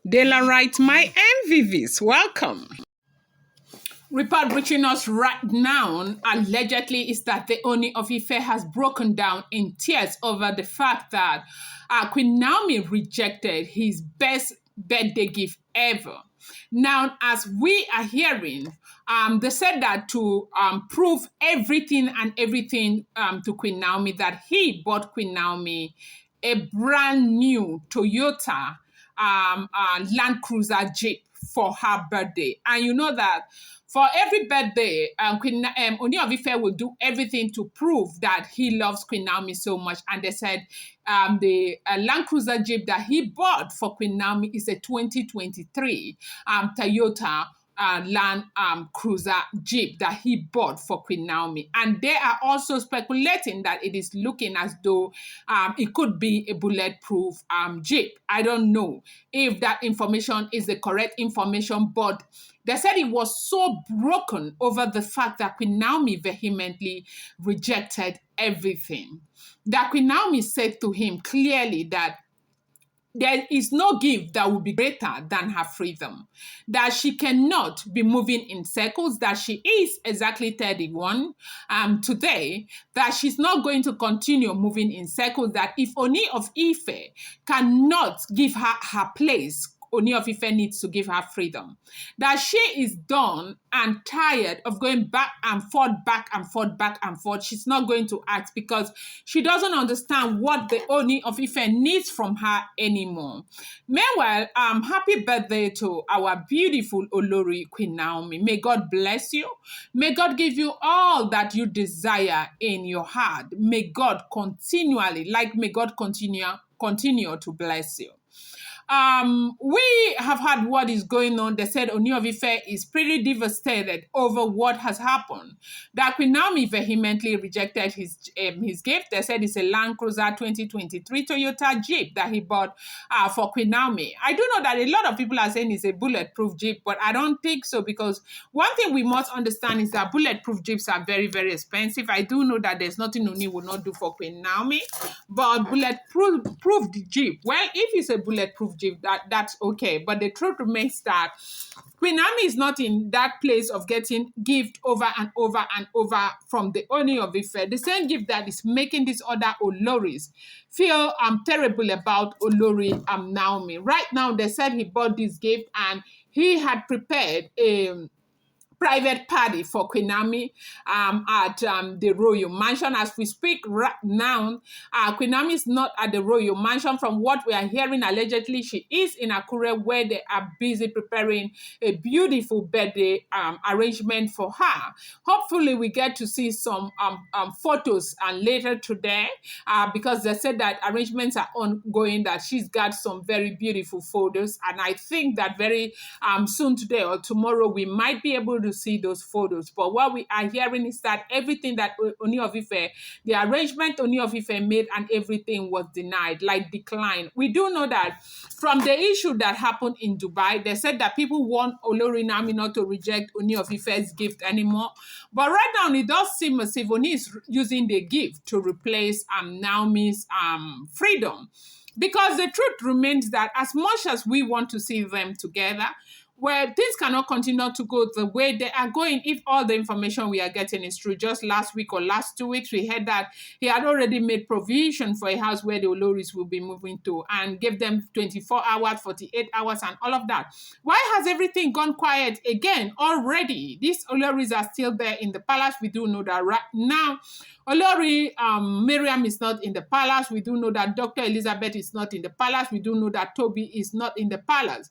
Daylight, my MVVs, welcome. Report reaching us right now allegedly is that the Ooni of Ife has broken down in tears over the fact that Queen Naomi rejected his best birthday gift ever. Now, as we are hearing, they said that to prove everything to Queen Naomi, that he bought Queen Naomi a brand new Toyota Land Cruiser Jeep for her birthday. And you know that for every birthday, Ooni of Ife will do everything to prove that he loves Queen Naomi so much. And they said the Land Cruiser Jeep that he bought for Queen Naomi is a 2023 Toyota Land Cruiser Jeep that he bought for Queen Naomi. And they are also speculating that it is looking as though it could be a bulletproof Jeep. I don't know if that information is the correct information, but they said it was so broken over the fact that Queen Naomi vehemently rejected everything. That Queen Naomi said to him clearly that there is no gift that will be greater than her freedom, that she cannot be moving in circles, that she is exactly 31 today, that she's not going to continue moving in circles, that if Ooni of Ife cannot give her her place, Ooni of Ife needs to give her freedom. That she is done and tired of going back and forth, back and forth, back and forth. She's not going to act because she doesn't understand what the Ooni of Ife needs from her anymore. Meanwhile, happy birthday to our beautiful Olori Queen Naomi. May God bless you. May God give you all that you desire in your heart. May God continue to bless you. We have heard what is going on. They said Ooni of Ife is pretty devastated over what has happened. That Queen Naomi vehemently rejected his gift. They said it's a Land Cruiser 2023 Toyota Jeep that he bought for Queen Naomi. I do know that a lot of people are saying it's a bulletproof Jeep, but I don't think so, because one thing we must understand is that bulletproof Jeeps are very, very expensive. I do know that there's nothing Ooni will not do for Queen Naomi, but bulletproof Jeep, well, if it's a bulletproof Jeep, that's okay. But the truth remains that Queen Naomi is not in that place of getting gift over and over and over from the Ooni of Ife. The same gift that is making these other Oloris feel terrible about Olori Naomi. Right now, they said he bought this gift and he had prepared a private party for Queen Naomi at the Royal Mansion. As we speak right now, Queen Naomi is not at the Royal Mansion. From what we are hearing, allegedly, she is in Akure, where they are busy preparing a beautiful birthday arrangement for her. Hopefully, we get to see some photos later today, because they said that arrangements are ongoing, that she's got some very beautiful photos. And I think that very soon today or tomorrow, we might be able to see those photos. But what we are hearing is that everything that Ooni of Ife, the arrangement Ooni of Ife made and everything was denied, like declined. We do know that from the issue that happened in Dubai, they said that people want Olori Naomi not to reject Ooni of Ife's gift anymore. But right now, it does seem as if Ooni is using the gift to replace Naomi's freedom. Because the truth remains that as much as we want to see them together, well, things cannot continue to go the way they are going if all the information we are getting is true. Just last week or last 2 weeks, we heard that he had already made provision for a house where the Oloris will be moving to and gave them 24 hours, 48 hours, and all of that. Why has everything gone quiet again already? These Oloris are still there in the palace. We do know that right now. Olori Miriam is not in the palace. We do know that Dr. Elizabeth is not in the palace. We do know that Toby is not in the palace.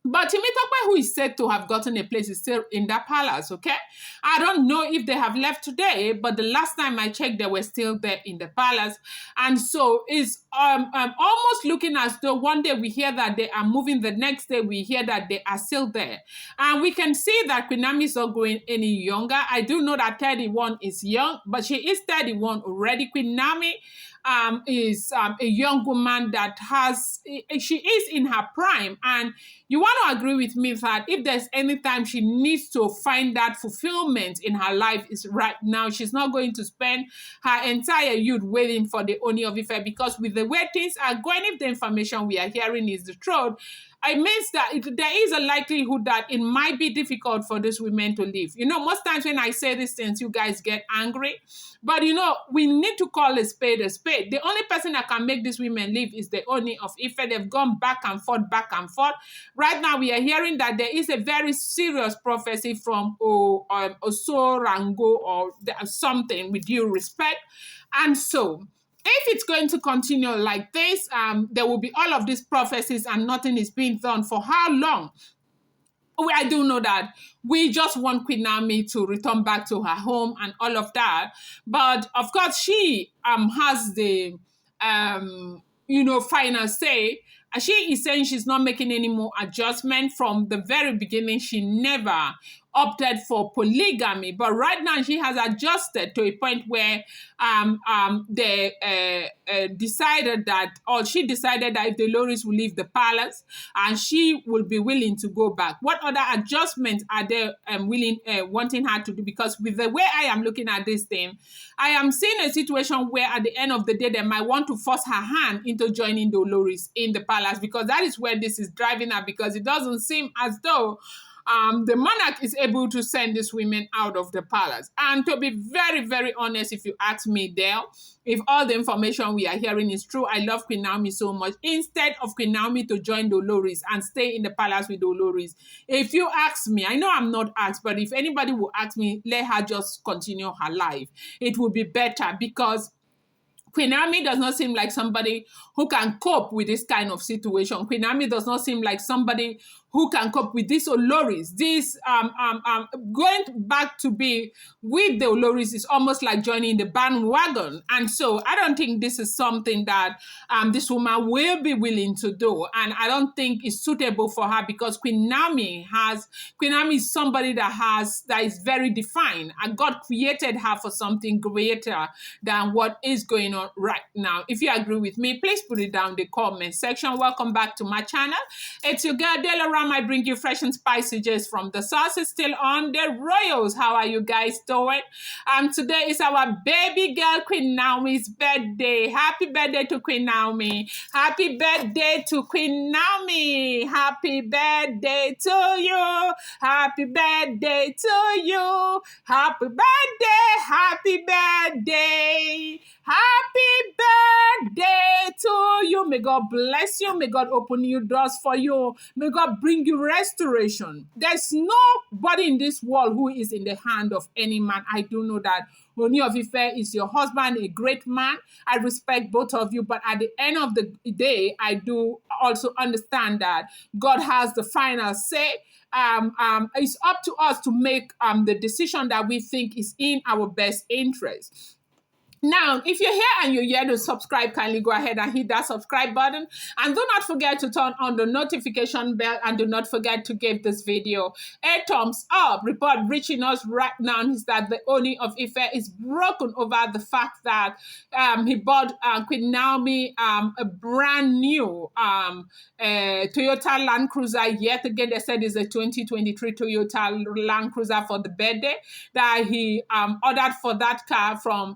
But Temitope, who is said to have gotten a place, is still in that palace, okay? I don't know if they have left today, but the last time I checked, they were still there in the palace. And so it's almost looking as though one day we hear that they are moving, the next day we hear that they are still there. And we can see that Queen Naomi is not growing any younger. I do know that 31 is young, but she is 31 already. Queen Naomi is a young woman that she is in her prime. And you want to agree with me that if there's any time she needs to find that fulfillment in her life is right now. She's not going to spend her entire youth waiting for the Ooni of Ife, because with the way things are going, if the information we are hearing is the truth, it means that there is a likelihood that it might be difficult for these women to leave. Most times when I say these things, you guys get angry. But, we need to call a spade a spade. The only person that can make these women leave is the Ooni of Ife. They've gone back and forth, back and forth. Right now, we are hearing that there is a very serious prophecy from Osorango or something, with due respect. And so, if it's going to continue like this, there will be all of these prophecies and nothing is being done. For how long? I do know that we just want Queen Naomi to return back to her home and all of that. But of course, she has the final say. She is saying she's not making any more adjustment. From the very beginning, she never opted for polygamy, but right now she has adjusted to a point where they decided that, or she decided that if the Loris will leave the palace, and she will be willing to go back. What other adjustments are they wanting her to do? Because with the way I am looking at this thing, I am seeing a situation where at the end of the day, they might want to force her hand into joining the Loris in the palace, because that is where this is driving her, because it doesn't seem as though the monarch is able to send these women out of the palace. And to be very, very honest, if you ask me, Dale, if all the information we are hearing is true, I love Queen Naomi so much. Instead of Queen Naomi to join Dolores and stay in the palace with Dolores, if you ask me, I know I'm not asked, but if anybody will ask me, let her just continue her life. It would be better, because Queen Naomi does not seem like somebody who can cope with this kind of situation. Queen Naomi does not seem like somebody who can cope with these Oloris. This going back to be with the Oloris is almost like joining the bandwagon. And so I don't think this is something that this woman will be willing to do. And I don't think it's suitable for her, because Queen Naomi is somebody that is very defined. And God created her for something greater than what is going on right now. If you agree with me, please put it down in the comment section. Welcome back to my channel. It's your girl Delaram. I bring you fresh and spicy just from the sauce. Is still on the royals. How are you guys doing? Today is our baby girl Queen Naomi's birthday. Happy birthday to Queen Naomi. Happy birthday to Queen Naomi. Happy birthday to you. Happy birthday to you. Happy birthday. Happy birthday. Happy birthday to you. May God bless you. May God open new doors for you. May God bring you restoration. There's nobody in this world who is in the hand of any man. I do know that. Ooni of Ife is your husband, a great man. I respect both of you, but at the end of the day, I do also understand that God has the final say. It's up to us to make the decision that we think is in our best interest. Now, if you're here and you're here to subscribe, kindly go ahead and hit that subscribe button. And do not forget to turn on the notification bell, and do not forget to give this video a thumbs up. Report reaching us right now is that the Ooni of Ife is broken over the fact that he bought Queen Naomi a brand new Toyota Land Cruiser. Yet again, they said it's a 2023 Toyota Land Cruiser for the birthday, that he ordered for that car from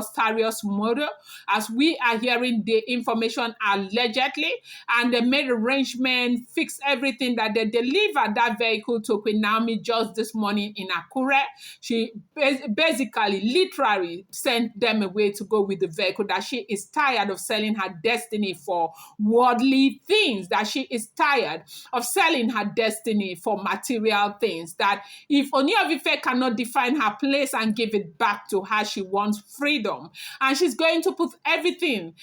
Costarius Motor. As we are hearing the information allegedly, and they made arrangement, fix everything, that they delivered that vehicle to Queen Naomi just this morning in Akure. She basically, literally sent them away to go with the vehicle, that she is tired of selling her destiny for worldly things, that she is tired of selling her destiny for material things, that if Ooni of Ife cannot define her place and give it back to her, she wants freedom. And she's going to put everything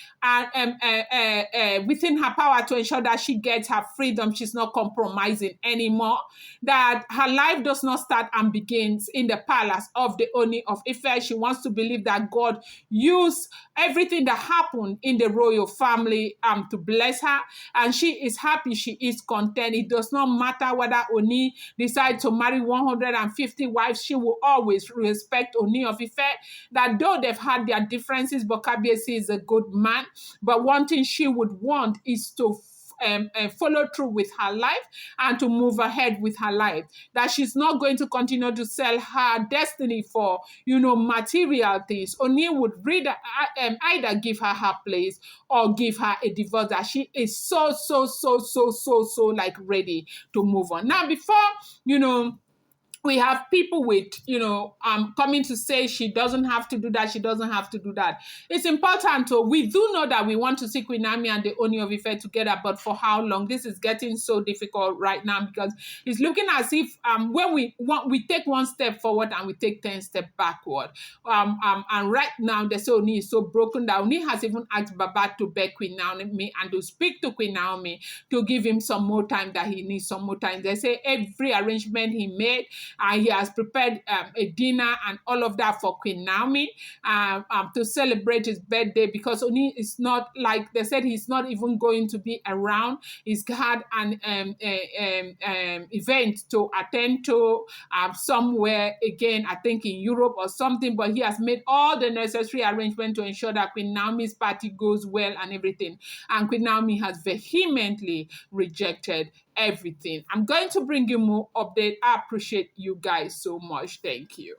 within her power to ensure that she gets her freedom. She's not compromising anymore, that her life does not start and begins in the palace of the Ooni of Ife. She wants to believe that God used everything that happened in the royal family to bless her, and she is happy, she is content. It does not matter whether Ooni decides to marry 150 wives, she will always respect Ooni of Ife, that though they've had their differences, but Kabiyesi is a good man. But one thing she would want is to follow through with her life and to move ahead with her life. That she's not going to continue to sell her destiny for, material things. Oni would either give her place or give her a divorce, that she is so like ready to move on. Now, before, you know, we have people with, coming to say she doesn't have to do that, she doesn't have to do that. It's important to, we do know that we want to see Queen Naomi and the Ooni of Ife together, but for how long? This is getting so difficult right now, because it's looking as if when we take one step forward and we take 10 steps backward. And right now, the Ooni is so broken that Ooni has even asked Baba to beg Queen Naomi and to speak to Queen Naomi to give him some more time, that he needs some more time. They say every arrangement he made, and he has prepared a dinner and all of that for Queen Naomi to celebrate his birthday, because Oni is not, like they said, he's not even going to be around. He's had an event to attend to somewhere, again, I think in Europe or something, but he has made all the necessary arrangements to ensure that Queen Naomi's party goes well and everything. And Queen Naomi has vehemently rejected everything. I'm going to bring you more update. I appreciate you guys so much. Thank you.